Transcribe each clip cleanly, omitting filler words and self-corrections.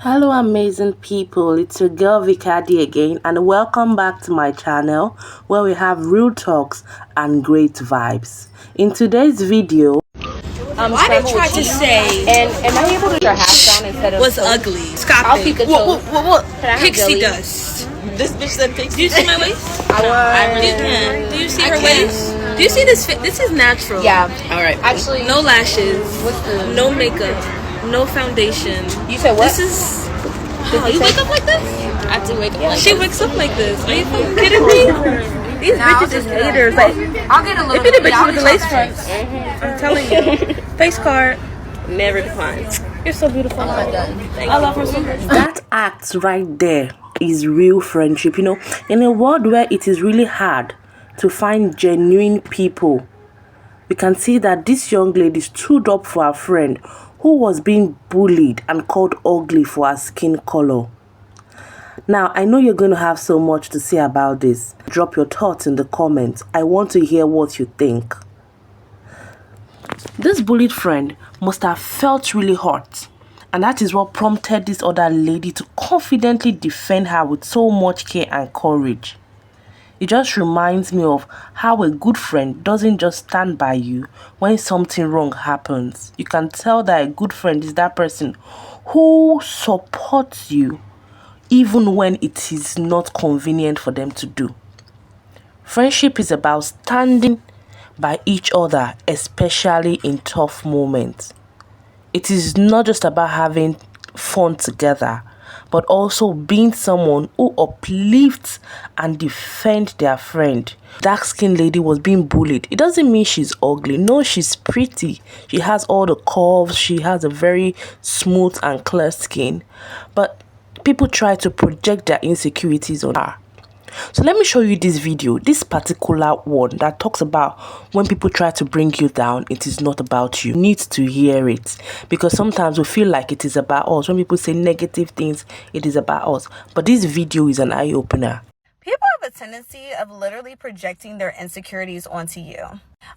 Hello amazing people, it's your girl Vicadi again and welcome back to my channel where we have real talks and great vibes. In today's video, Why they tried to say and am I able to put your hat down instead of was ugly? Stop I'll it. keep it What? Can I have Pixie jelly? dust. This bitch said pixie. Do you see my waist? Do you see her waist? Do you see this fit? This is natural. Yeah. Alright. Actually, No lashes. what's the... No makeup. No foundation. You said what? This is. Oh, you wake up like this? I do wake up like She wakes up like this. Are you fucking kidding me? These bitches is haters. Like, I'll get a little if it a bit. bitch with the lace fronts, I'm telling you. Face card. never declines. You're so beautiful. I love her so much. That act right there is real friendship. In a world where it is really hard to find genuine people, we can see that this young lady stood up for her friend who was being bullied and called ugly for her skin color. Now, I know you're going to have so much to say about this. Drop your thoughts in the comments. I want to hear what you think. This bullied friend must have felt really hurt, and that is what prompted this other lady to confidently defend her with so much care and courage. It just reminds me of how a good friend doesn't just stand by you when something wrong happens. You can tell that a good friend is that person who supports you even when it is not convenient for them to do. Friendship is about standing by each other, especially in tough moments. It is not just about having fun together, but also being someone who uplifts and defends their friend. Dark-skinned lady was being bullied. It doesn't mean she's ugly. No, she's pretty. She has all the curves. She has a very smooth and clear skin. But people try to project their insecurities on her. So let me show you this video, this particular one that talks about when people try to bring you down, it is not about you. You need to hear it because sometimes we feel like it is about us. When people say negative things, it is about us. But this video is an eye-opener. People have a tendency of literally projecting their insecurities onto you.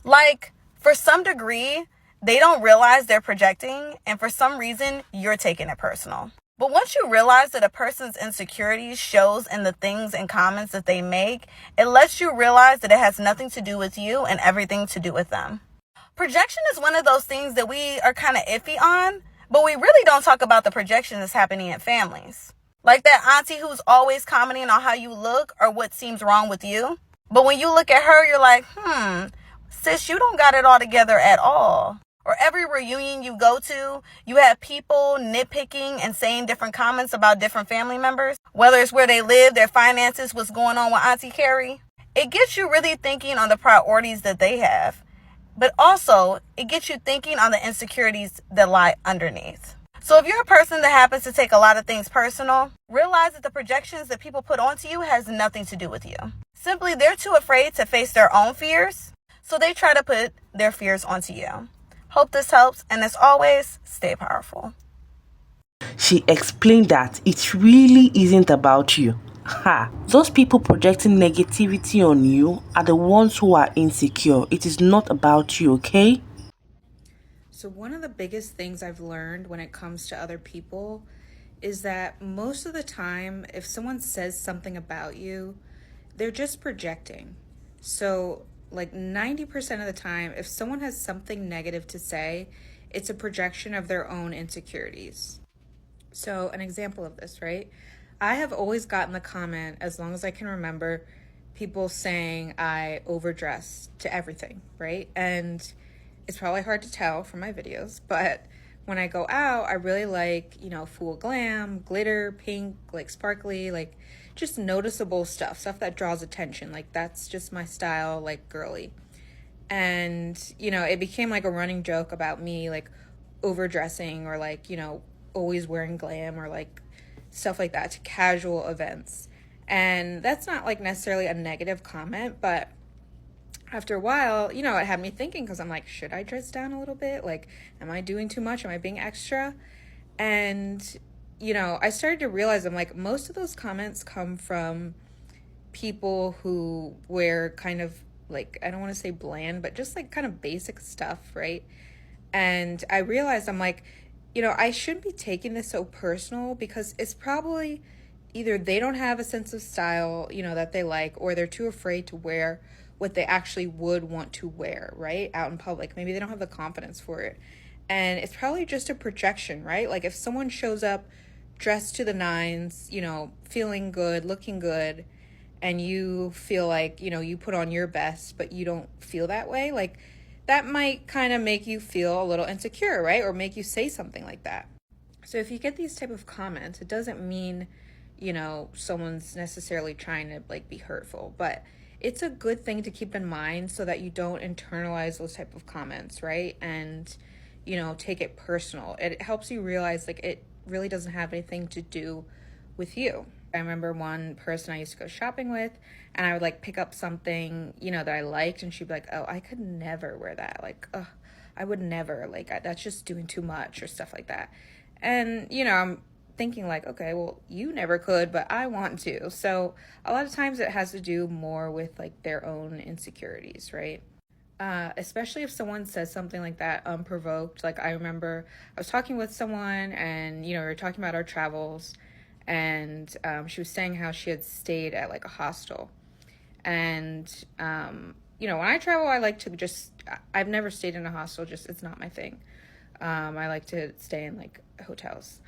Like, for some degree, they don't realize they're projecting, and for some reason, you're taking it personal. But once you realize that a person's insecurities shows in the things and comments that they make, it lets you realize that it has nothing to do with you and everything to do with them. Projection is one of those things that we are kind of iffy on, but we really don't talk about the projection that's happening in families. Like that auntie who's always commenting on how you look or what seems wrong with you. But when you look at her, you're like, sis, you don't got it all together at all. Or every reunion you go to, you have people nitpicking and saying different comments about different family members. Whether it's where they live, their finances, what's going on with Auntie Carrie. It gets you really thinking on the priorities that they have. But also, it gets you thinking on the insecurities that lie underneath. So if you're a person that happens to take a lot of things personal, realize that the projections that people put onto you has nothing to do with you. Simply, they're too afraid to face their own fears, so they try to put their fears onto you. Hope this helps, and as always, stay powerful. She explained that it really isn't about you. Those people projecting negativity on you are the ones who are insecure. It is not about you, okay? So one of the biggest things I've learned when it comes to other people is that most of the time, if someone says something about you, they're just projecting. So like 90% of the time, if someone has something negative to say, it's a projection of their own insecurities. So an example of this, right? I have always gotten the comment, as long as I can remember, people saying I overdress to everything, right? And it's probably hard to tell from my videos, but when I go out, I really like, full glam, glitter, pink, like sparkly, like just noticeable stuff that draws attention. Like that's just my style, like girly. And, it became like a running joke about me like overdressing or like, always wearing glam or like stuff like that to casual events. And that's not like necessarily a negative comment, but after a while, it had me thinking because I'm like, should I dress down a little bit? Like, am I doing too much? Am I being extra? And I started to realize I'm like, most of those comments come from people who wear kind of like, I don't want to say bland, but just like kind of basic stuff, right? And I realized I'm like, I shouldn't be taking this so personal because it's probably either they don't have a sense of style, that they like, or they're too afraid to wear what they actually would want to wear, right? Out in public. Maybe they don't have the confidence for it. And it's probably just a projection, right? Like if someone shows up dressed to the nines, feeling good, looking good, and you feel like, you put on your best, but you don't feel that way, like that might kind of make you feel a little insecure, right? Or make you say something like that. So if you get these type of comments, it doesn't mean, someone's necessarily trying to like be hurtful, but it's a good thing to keep in mind so that you don't internalize those type of comments, right? And, take it personal. It helps you realize like it really doesn't have anything to do with you. I remember one person I used to go shopping with, and I would like pick up something, that I liked, and she'd be like, oh, I could never wear that. Like, I would never, like, that's just doing too much or stuff like that. And, I'm thinking like, okay, well, you never could, but I want to. So a lot of times it has to do more with like their own insecurities, right? Especially if someone says something like that unprovoked. Like I remember I was talking with someone and, we were talking about our travels, and she was saying how she had stayed at like a hostel. And, when I travel, I like to I've never stayed in a hostel, it's not my thing. I like to stay in like hotels.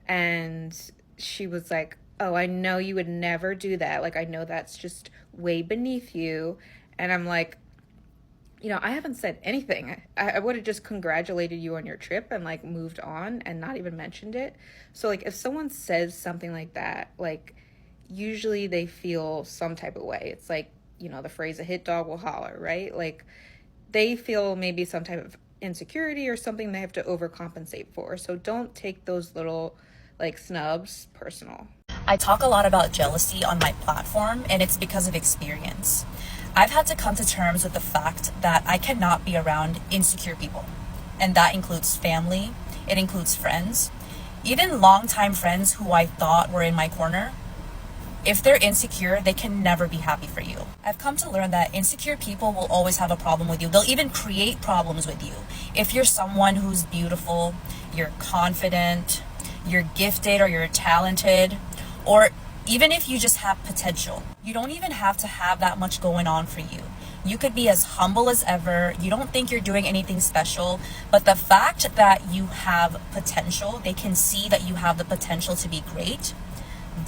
And she was like, oh, I know you would never do that. Like, I know that's just way beneath you. And I'm like, I haven't said anything. I would have just congratulated you on your trip and like moved on and not even mentioned it. So like if someone says something like that, like usually they feel some type of way. It's like, the phrase a hit dog will holler, right? Like they feel maybe some type of insecurity or something they have to overcompensate for. So don't take those little like snubs personal. I talk a lot about jealousy on my platform, and it's because of experience. I've had to come to terms with the fact that I cannot be around insecure people. And that includes family, it includes friends, even longtime friends who I thought were in my corner. If they're insecure, they can never be happy for you. I've come to learn that insecure people will always have a problem with you. They'll even create problems with you. If you're someone who's beautiful, you're confident, you're gifted, or you're talented, or even if you just have potential, you don't even have to have that much going on for you. You could be as humble as ever. You don't think you're doing anything special, but the fact that you have potential, they can see that you have the potential to be great.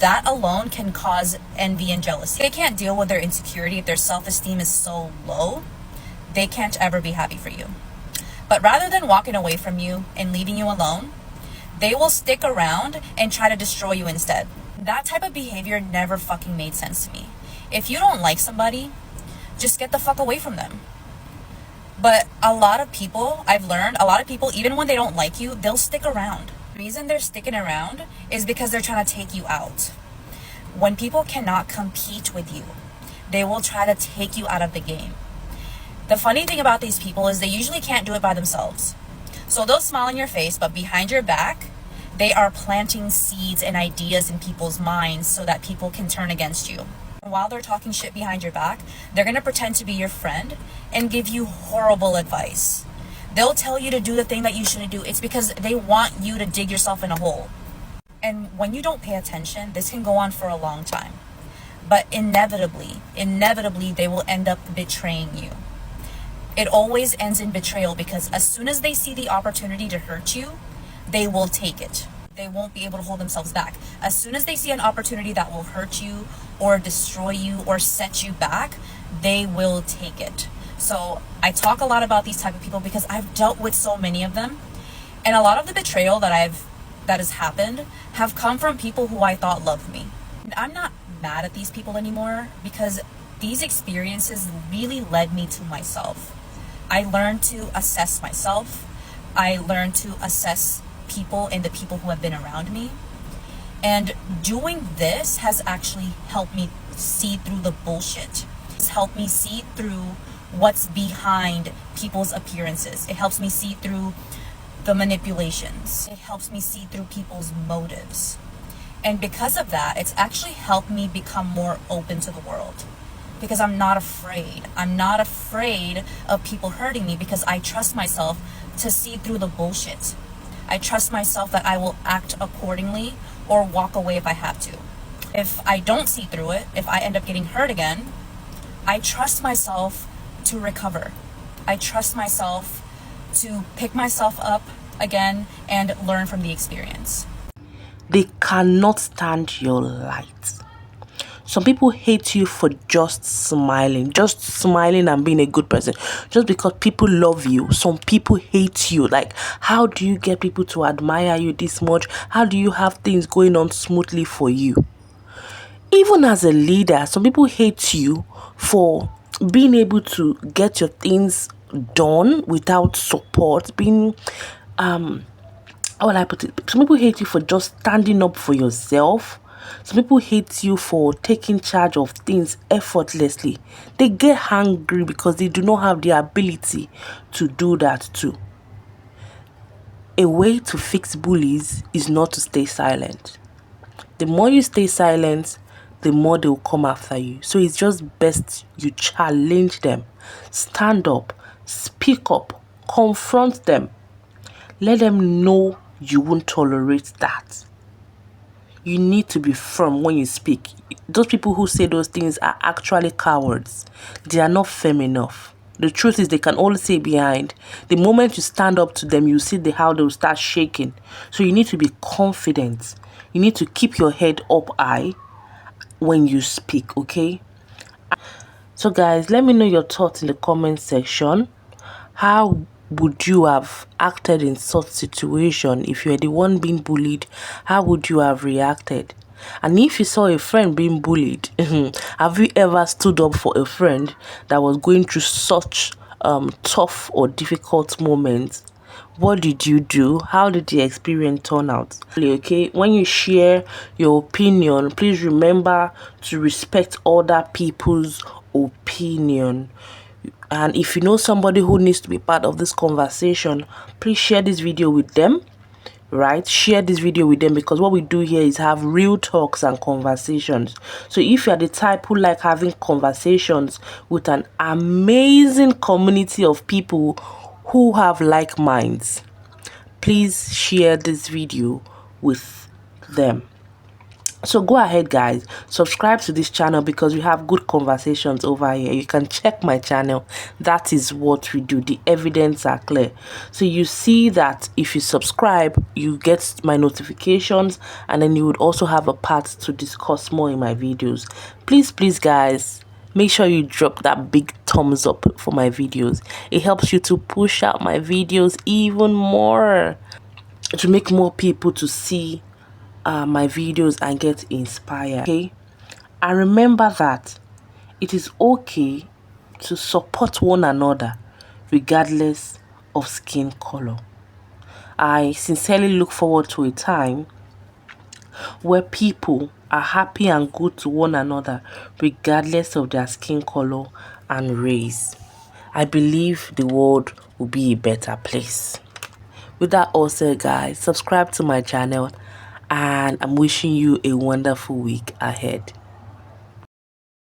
That alone can cause envy and jealousy. They can't deal with their insecurity if their self-esteem is so low. They can't ever be happy for you. But rather than walking away from you and leaving you alone, they will stick around and try to destroy you instead. That type of behavior never fucking made sense to me. If you don't like somebody, just get the fuck away from them. But a lot of people, I've learned, even when they don't like you, they'll stick around. The reason they're sticking around is because they're trying to take you out. When people cannot compete with you, they will try to take you out of the game. The funny thing about these people is they usually can't do it by themselves. So they'll smile in your face, but behind your back, they are planting seeds and ideas in people's minds so that people can turn against you. While they're talking shit behind your back, they're going to pretend to be your friend and give you horrible advice. They'll tell you to do the thing that you shouldn't do. It's because they want you to dig yourself in a hole. And when you don't pay attention, this can go on for a long time. But inevitably, they will end up betraying you. It always ends in betrayal because as soon as they see the opportunity to hurt you, they will take it. They won't be able to hold themselves back. As soon as they see an opportunity that will hurt you or destroy you or set you back, they will take it. So I talk a lot about these type of people because I've dealt with so many of them. And a lot of the betrayal that has happened have come from people who I thought loved me. And I'm not mad at these people anymore because these experiences really led me to myself. I learned to assess myself. I learned to assess people and the people who have been around me. And doing this has actually helped me see through the bullshit. It's helped me see through what's behind people's appearances. It helps me see through the manipulations. It helps me see through people's motives. And because of that, it's actually helped me become more open to the world. Because I'm not afraid. I'm not afraid of people hurting me because I trust myself to see through the bullshit. I trust myself that I will act accordingly or walk away if I have to. If I don't see through it, if I end up getting hurt again, I trust myself to recover. I trust myself to pick myself up again and learn from the experience. They cannot stand your light. Some people hate you for just smiling and being a good person. Just because people love you, some people hate you. Like, how do you get people to admire you this much? How do you have things going on smoothly for you? Even as a leader, some people hate you for being able to get your things done without support. How will I put it? Some people hate you for just standing up for yourself. Some people hate you for taking charge of things effortlessly. They get angry because they do not have the ability to do that too. A way to fix bullies is not to stay silent. The more you stay silent, the more they will come after you. So it's just best you challenge them. Stand up, speak up, confront them. Let them know you won't tolerate that. You need to be firm when you speak. Those people who say those things are actually cowards. They are not firm enough. The truth is they can only say behind. The moment you stand up to them, you see how they will start shaking. So you need to be confident. You need to keep your head up high when you speak, okay? So guys, let me know your thoughts in the comment section. How would you have acted in such situation? If you're the one being bullied, how would you have reacted? And if you saw a friend being bullied, have you ever stood up for a friend that was going through such tough or difficult moments? What did you do? How did the experience turn out? Okay, when you share your opinion, please remember to respect other people's opinion. And if you know somebody who needs to be part of this conversation, please share this video with them. Right, share this video with them, because what we do here is have real talks and conversations. So if you're the type who like having conversations with an amazing community of people who have like minds, please share this video with them. So go ahead guys, subscribe to this channel because we have good conversations over here. You can check my channel. That is what we do. The evidence are clear. So you see that if you subscribe, you get my notifications, and then you would also have a part to discuss more in my videos. Please guys, make sure you drop that big thumbs up for my videos. It helps you to push out my videos even more, to make more people to see my videos and get inspired. Okay, and remember that it is okay to support one another regardless of skin color. I sincerely look forward to a time where people are happy and good to one another regardless of their skin color and race. I believe the world will be a better place. With that all said guys, subscribe to my channel, and I'm wishing you a wonderful week ahead.